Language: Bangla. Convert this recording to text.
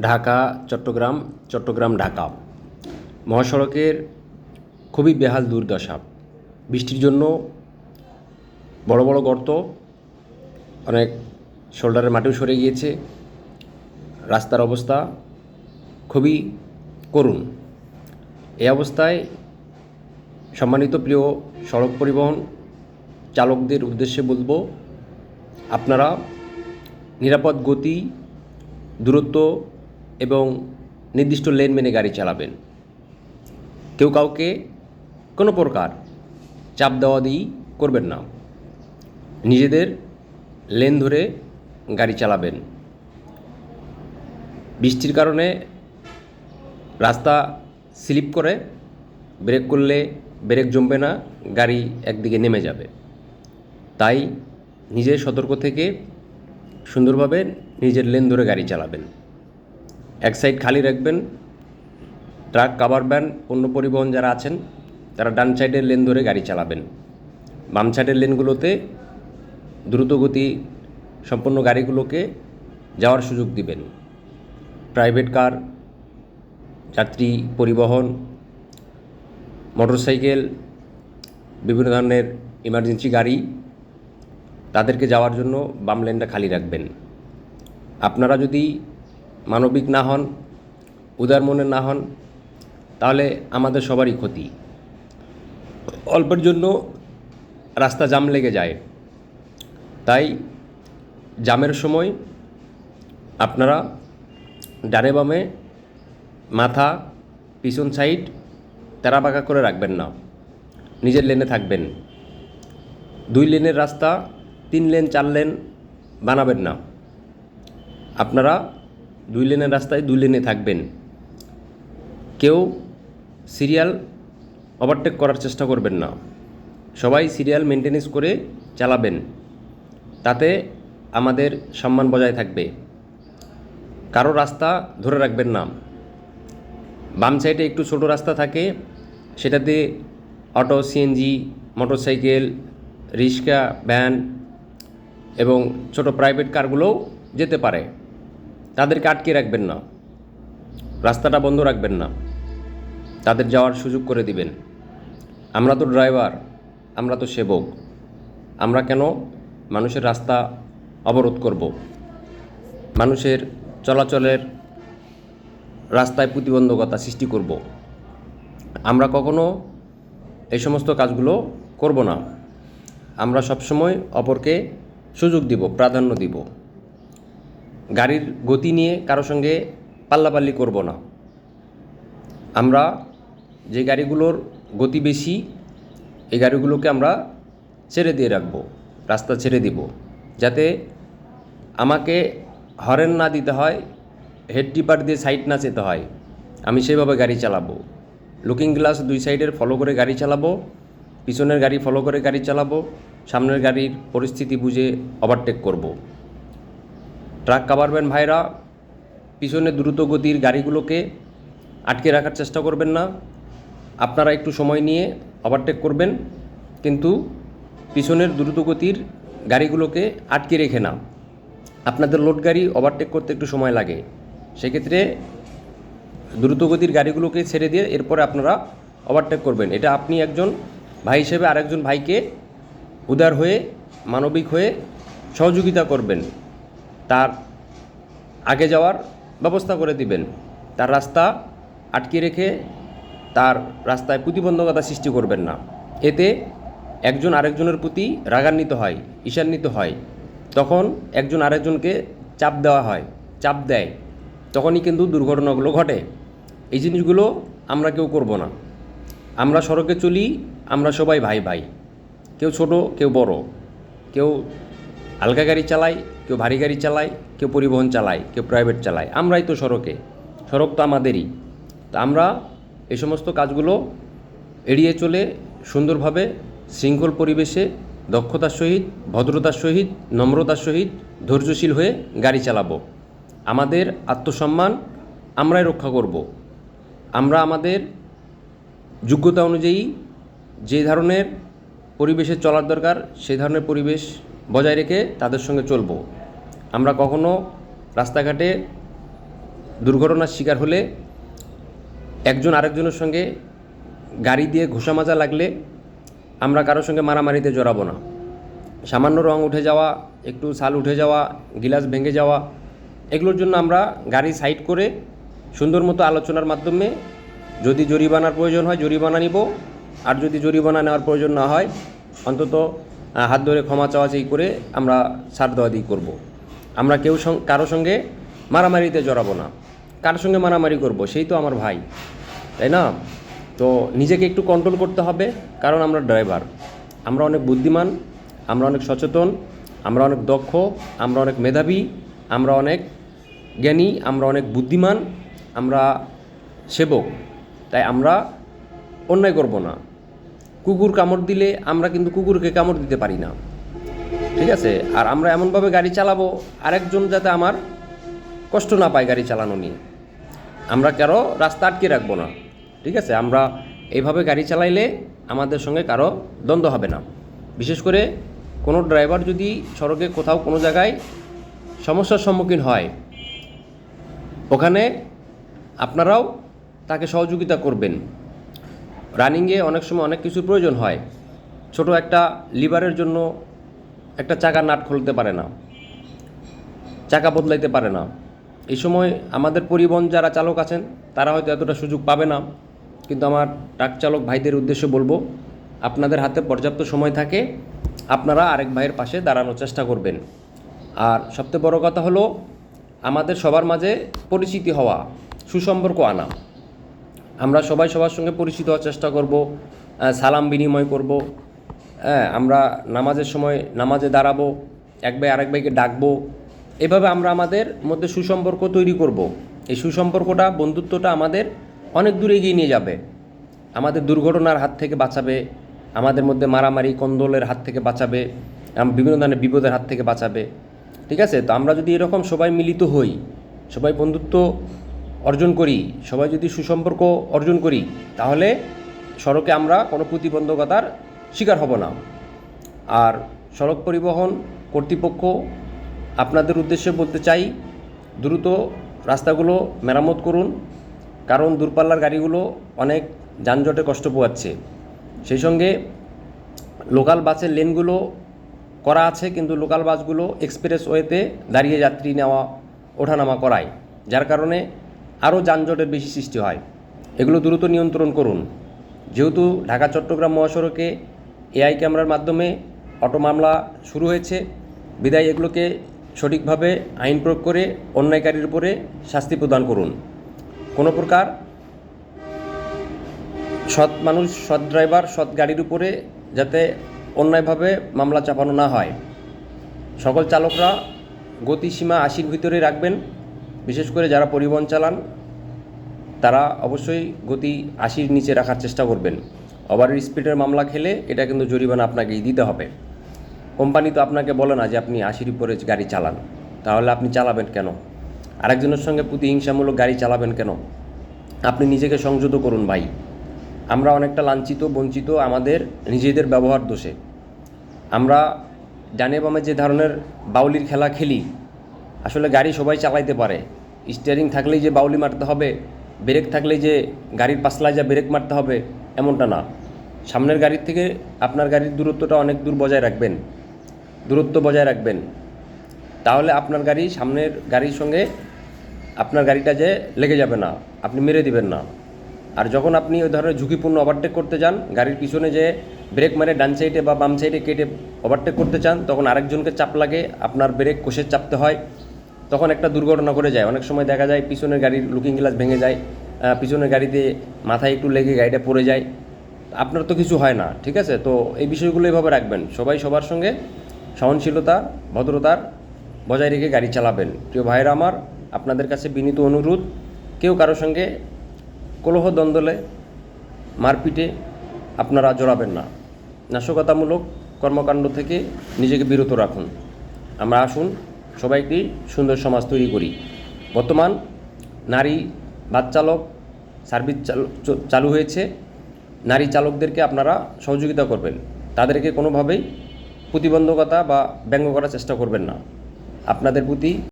ঢাকা চট্টগ্রাম, চট্টগ্রাম ঢাকা মহাসড়কের খুবই বেহাল দুর্দশা। বৃষ্টির জন্য বড় বড় গর্ত, অনেক শোল্ডারের মাটিও সরে গিয়েছে। রাস্তার অবস্থা খুবই করুণ। এই অবস্থায় সম্মানিত প্রিয় সড়ক পরিবহন চালকদের উদ্দেশ্যে বলবো, আপনারা নিরাপদ গতি, দূরত্ব এবং নির্দিষ্ট লেন মেনে গাড়ি চালাবেন। কেউ কাউকে কোনো প্রকার চাপ দেওয়া দিই করবেন না। নিজেদের লেন ধরে গাড়ি চালাবেন। বৃষ্টির কারণে রাস্তা স্লিপ করে, ব্রেক করলে ব্রেক জমবে না, গাড়ি একদিকে নেমে যাবে। তাই নিজের সতর্ক থেকে সুন্দরভাবে নিজের লেন ধরে গাড়ি চালাবেন। এক সাইড খালি রাখবেন। ট্রাক, কাভার ভ্যান, পণ্য পরিবহন যারা আছেন তারা ডান সাইডের লেন ধরে গাড়ি চালাবেন। বাম সাইডের লেনগুলোতে দ্রুতগতি সম্পন্ন গাড়িগুলোকে যাওয়ার সুযোগ দিবেন। প্রাইভেট কার, যাত্রী পরিবহন, মোটরসাইকেল, বিভিন্ন ধরনের ইমার্জেন্সি গাড়ি, তাদেরকে যাওয়ার জন্য বাম লেনটা খালি রাখবেন। আপনারা যদি মানবিক না হন, উদার মনের না হন, তাহলে আমাদের সবারই ক্ষতি। অল্পের জন্য রাস্তা জাম লেগে যায়। তাই জামের সময় আপনারা ডানে বামে মাথা, পিছন সাইড তেরাবাঁকা করে রাখবেন না, নিজের লেনে থাকবেন। 2 লেনের রাস্তা 3 লেন 4 লেন বানাবেন না। আপনারা 2 লেনের রাস্তায় 2 লেনে থাকবেন। কেউ সিরিয়াল ওভারটেক করার চেষ্টা করবেন না। সবাই সিরিয়াল মেনটেনেন্স করে চালাবেন। তাতে আমাদের সম্মান বজায় থাকবে। কারো রাস্তা ধরে রাখবেন না। বাম সাইডে একটু ছোট রাস্তা থাকে, সেটাতে অটো, সিএনজি, মোটরসাইকেল, রিক্সা, ভ্যান এবং ছোট প্রাইভেট কারগুলোও যেতে পারে। তাদেরকে আটকে রাখবেন না, রাস্তাটা বন্ধ রাখবেন না, তাদের যাওয়ার সুযোগ করে দিবেন। আমরা তো ড্রাইভার, আমরা তো সেবক। আমরা কেন মানুষের রাস্তা অবরোধ করব? মানুষের চলাচলের রাস্তায় প্রতিবন্ধকতা সৃষ্টি করব? আমরা কখনো এই সমস্ত কাজগুলো করব না। আমরা সবসময় অপরকে সুযোগ দিব, প্রাধান্য দিব। গাড়ির গতি নিয়ে কারো সঙ্গে পাল্লাপাল্লি করব না। আমরা যে গাড়িগুলোর গতি বেশি, এই গাড়িগুলোকে আমরা ছেড়ে দিয়ে রাখবো, রাস্তা ছেড়ে দিব, যাতে আমাকে হর্ন না দিতে হয়, হেড টিপার দিয়ে সাইড না যেতে হয়। আমি সেভাবে গাড়ি চালাবো। লুকিং গ্লাস 2 সাইডের ফলো করে গাড়ি চালাবো, পিছনের গাড়ি ফলো করে গাড়ি চালাবো, সামনের গাড়ির পরিস্থিতি বুঝে ওভারটেক করব। ট্রাক, কাভার ভ্যান ভাইরা, পিছনে দ্রুত গতির গাড়িগুলোকে আটকে রাখার চেষ্টা করবেন না। আপনারা একটু সময় নিয়ে ওভারটেক করবেন, কিন্তু পিছনের দ্রুতগতির গাড়িগুলোকে আটকে রেখে না। আপনাদের লোড গাড়ি ওভারটেক করতে একটু সময় লাগে, সেক্ষেত্রে দ্রুতগতির গাড়িগুলোকে ছেড়ে দিয়ে এরপরে আপনারা ওভারটেক করবেন। এটা আপনি একজন ভাই হিসেবে আরেকজন ভাইকে উদার হয়ে, মানবিক হয়ে সহযোগিতা করবেন। তার আগে যাওয়ার ব্যবস্থা করে দিবেন। তার রাস্তা আটকে রেখে তার রাস্তায় প্রতিবন্ধকতা সৃষ্টি করবেন না। এতে একজন আরেকজনের প্রতি রাগান্বিত হয়, ঈর্ষান্বিত হয়। তখন একজন আরেকজনকে চাপ দেওয়া হয়, চাপ দেয়, তখনই কিন্তু দুর্ঘটনাগুলো ঘটে। এই জিনিসগুলো আমরা কেউ করব না। আমরা সড়কে চলি, আমরা সবাই ভাই ভাই। কেউ ছোট, কেউ বড়, কেউ হালকা গাড়ি চালায়, কেউ ভারী গাড়ি চালায়, কেউ পরিবহন চালায়, কেউ প্রাইভেট চালায়। আমরাই তো সড়কে, সড়ক তো আমাদেরই। তা আমরা এই সমস্ত কাজগুলো এড়িয়ে চলে সুন্দরভাবে শৃঙ্খল পরিবেশে দক্ষতার সহিত, ভদ্রতার সহিত, নম্রতার সহিত, ধৈর্যশীল হয়ে গাড়ি চালাবো। আমাদের আত্মসম্মান আমরাই রক্ষা করব। আমরা আমাদের যোগ্যতা অনুযায়ী যে ধরনের পরিবেশে চলার দরকার, সেই ধরনের পরিবেশ বজায় রেখে তাদের সঙ্গে চলব। আমরা কখনো রাস্তাঘাটে দুর্ঘটনার শিকার হলে একজন আরেকজনের সঙ্গে গাড়ি দিয়ে ঘুষা মাজা লাগলে আমরা কারোর সঙ্গে মারামারিতে জড়াবো না। সামান্য রং উঠে যাওয়া, একটু ছাল উঠে যাওয়া, গিলাস ভেঙে যাওয়া, এগুলোর জন্য আমরা গাড়ি সাইড করে সুন্দর মতো আলোচনার মাধ্যমে যদি জরিমানার প্রয়োজন হয় জরিমানা নিব, আর যদি জরিমানা নেওয়ার প্রয়োজন না হয় অন্তত হাত ধরে ক্ষমা চাওয়াচাই করে আমরা ছাড় দেওয়া দিই করবো। আমরা কেউ কারো সঙ্গে মারামারিতে জড়াবো না। কার সঙ্গে মারামারি করব? সেই তো আমার ভাই, তাই না? তো নিজেকে একটু কন্ট্রোল করতে হবে, কারণ আমরা ড্রাইভার, আমরা অনেক বুদ্ধিমান, আমরা অনেক সচেতন, আমরা অনেক দক্ষ, আমরা অনেক মেধাবী, আমরা অনেক জ্ঞানী, আমরা অনেক বুদ্ধিমান, আমরা সেবক। তাই আমরা অন্যায় করব না। কুকুর কামড় দিলে আমরা কিন্তু কুকুরকে কামড় দিতে পারি না, ঠিক আছে? আর আমরা এমনভাবে গাড়ি চালাবো আরেকজন যাতে আমার কষ্ট না পায় গাড়ি চালানো নিয়ে। আমরা কারো রাস্তা আটকে রাখবো না, ঠিক আছে? আমরা এইভাবে গাড়ি চালাইলে আমাদের সঙ্গে কারো দ্বন্দ্ব হবে না। বিশেষ করে কোনো ড্রাইভার যদি সড়কে কোথাও কোনো জায়গায় সমস্যার সম্মুখীন হয়, ওখানে আপনারাও তাকে সহযোগিতা করবেন। রানিংয়ে অনেক সময় অনেক কিছুর প্রয়োজন হয়। ছোট একটা লিভারের জন্য একটা চাকার নাট খুলতে পারে না, চাকা বদলাইতে পারে না। এই সময় আমাদের পরিবহন যারা চালক আছেন তারা হয়তো এতটা সুযোগ পাবে না, কিন্তু আমার ট্রাক চালক ভাইদের উদ্দেশ্যে বলবো, আপনাদের হাতে পর্যাপ্ত সময় থাকে, আপনারা আরেক ভাইয়ের পাশে দাঁড়ানোর চেষ্টা করবেন। আর সবচেয়ে বড় কথা হলো আমাদের সবার মাঝে পরিচিতি হওয়া, সুসম্পর্ক আনা। আমরা সবাই সবার সঙ্গে পরিচিত হওয়ার চেষ্টা করব, সালাম বিনিময় করব। আমরা নামাজের সময় নামাজে দাঁড়াবো, এক ভাই আরেক ভাইকে ডাকবো। এভাবে আমরা আমাদের মধ্যে সুসম্পর্ক তৈরি করব। এই সুসম্পর্কটা, বন্ধুত্বটা আমাদের অনেক দূরে এগিয়ে নিয়ে যাবে, আমাদের দুর্ঘটনার হাত থেকে বাঁচাবে, আমাদের মধ্যে মারামারি কন্দলের হাত থেকে বাঁচাবে, বিভিন্ন ধরনের বিপদের হাত থেকে বাঁচাবে, ঠিক আছে? তো আমরা যদি এরকম সবাই মিলিত হই, সবাই বন্ধুত্ব অর্জন করি, সবাই যদি সুসম্পর্ক অর্জন করি, তাহলে সড়কে আমরা কোনো প্রতিবন্ধকতার শিকার হব না। আর সড়ক পরিবহন কর্তৃপক্ষ আপনাদের উদ্দেশ্যে বলতে চাই, দ্রুত রাস্তাগুলো মেরামত করুন, কারণ দূরপাল্লার গাড়িগুলো অনেক যানজটে কষ্ট পোয়াচ্ছে। সেই সঙ্গে লোকাল বাসের লেনগুলো করা আছে, কিন্তু লোকাল বাসগুলো এক্সপ্রেস ওয়েতে দাঁড়িয়ে যাত্রী নেওয়া ওঠানামা করায়, যার কারণে আরও যানজটের বেশি সৃষ্টি হয়। এগুলো দ্রুত নিয়ন্ত্রণ করুন। যেহেতু ঢাকা চট্টগ্রাম মহাসড়কে এআই ক্যামেরার মাধ্যমে অটো মামলা শুরু হয়েছে, বিদায় এগুলোকে সঠিকভাবে আইন প্রয়োগ করে অন্যায়কারীর উপরে শাস্তি প্রদান করুন। কোনো প্রকার সৎ মানুষ, সৎ ড্রাইভার, সৎ গাড়ির উপরে যাতে অন্যায়ভাবে মামলা চাপানো না হয়। সকল চালকরা গতিসীমা 80-র ভিতরে রাখবেন। বিশেষ করে যারা পরিবহন চালান তারা অবশ্যই গতি 80-র নিচে রাখার চেষ্টা করবেন। ওভার স্পিডের মামলা খেলে এটা কিন্তু জরিমানা আপনাকেই দিতে হবে। কোম্পানি তো আপনাকে বলে না যে আপনি 80-র উপরে গাড়ি চালান, তাহলে আপনি চালাবেন কেন? আরেকজনের সঙ্গে প্রতিহিংসামূলক গাড়ি চালাবেন কেন? আপনি নিজেকে সংযত করুন ভাই। আমরা অনেকটা লাঞ্ছিত, বঞ্চিত আমাদের নিজেদের ব্যবহার দোষে। আমরা ডানে বামে যে ধরনের বাউলির খেলা খেলি, আসলে গাড়ি সবাই চালাইতে পারে। স্টিয়ারিং থাকলেই যে বাউলি মারতে হবে, ব্রেক থাকলেই যে গাড়ির পাশলায় যা ব্রেক মারতে হবে, এমনটা না। সামনের গাড়ির থেকে আপনার গাড়ির দূরত্বটা অনেক দূর বজায় রাখবেন, দূরত্ব বজায় রাখবেন। তাহলে আপনার গাড়ি সামনের গাড়ির সঙ্গে আপনার গাড়িটা যে লেগে যাবে না, আপনি মেরে দিবেন না। আর যখন আপনি ওই ধরনের ঝুঁকিপূর্ণ ওভারটেক করতে যান, গাড়ির পিছনে যে ব্রেক মারে ডান সাইডে বা বাম সাইডে কেটে ওভারটেক করতে চান, তখন আরেকজনকে চাপ লাগে, আপনার ব্রেক কষে চাপতে হয়, তখন একটা দুর্ঘটনা করে যায়। অনেক সময় দেখা যায় পিছনের গাড়ির লুকিং গ্লাস ভেঙে যায়, পিছনের গাড়িতে মাথায় একটু লেগে গাড়িটা পড়ে যায়, আপনার তো কিছু হয় না, ঠিক আছে? তো এই বিষয়গুলো এভাবে রাখবেন। সবাই সবার সঙ্গে সহনশীলতা, ভদ্রতার বজায় রেখে গাড়ি চালাবেন। প্রিয় ভাইরা আমার, আপনাদের কাছে বিনীত অনুরোধ, কেউ কারোর সঙ্গে কলহ দ্বন্দ্বে, মারপিটে আপনারা জড়াবেন না। নাশকতামূলক কর্মকাণ্ড থেকে নিজেকে বিরত রাখুন। আমরা আসুন সবাই একটি সুন্দর সমাজ তৈরি করি। বর্তমান নারী বাস চালক সার্ভিস চালু হয়েছে, নারী চালকদেরকে আপনারা সহযোগিতা করবেন, তাদেরকে কোনোভাবেই প্রতিবন্ধকতা বা ব্যঙ্গ করার চেষ্টা করবেন না। আপনাদের প্রতি